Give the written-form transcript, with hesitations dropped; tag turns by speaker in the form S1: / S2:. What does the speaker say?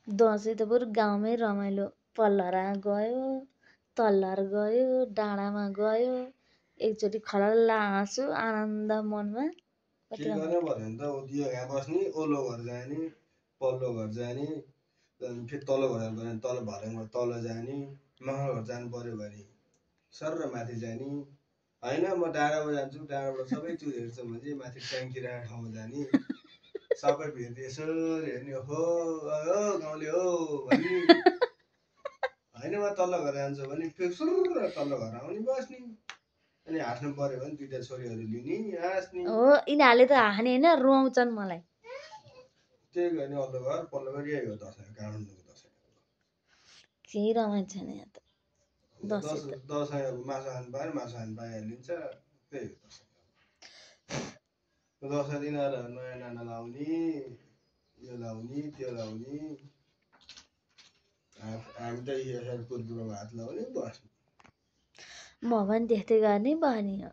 S1: दसैँ त बरु गाउँमै रमाइलो पल्लरा गयो तल्लर गयो डाँडामा गयो एकचोटि खलल्ला हाँसु आनन्द मनमा
S2: के गर्ने भन्यो भने त यो यहाँ बस्ने ओल्लो घर जाने पल्लो घर जाने फेरि तल्लो घर जानु पर्यो भने तल भर्याङबाट तल जाने मङ्गल घर जानु पर्यो भने सर माथि जाने होइन म डाँडामा जान्छु डाँडाबाट सबै चुर हेर्छ भने चाहिँ माथि ट्याङ्की राखेको ठाउँमा जाने सबै भेट्ने यसो हेर्ने हो गाउँले हो भन्ने होइन म तल्लो घर जान्छु भने फेरि सुर तल्लो घर आउने बस्ने अनि हाँस्नु पर्यो भने दुईटा छोरीहरू लिने हाँस्ने
S1: हो यिनीहरूले त हाने होइन रुवाउँछन् मलाई
S2: त्यही गर्ने अल्लो घर पल्लो घर यही हो दसैँ काठमाडौँको दसैँ
S1: केही रमाइन्छ नि यहाँ त
S2: दसैँ अब मासु खानु पायो मासु खानु पाइहालिन्छ त्यही हो दसैँ दसैँ दिन नयाँ नाना लाउने यो लाउने त्यो लाउने हामी त यसरी पूर्वमा हात लाउने बस्ने
S1: म पनि त्यस्तै गर्ने बनी हो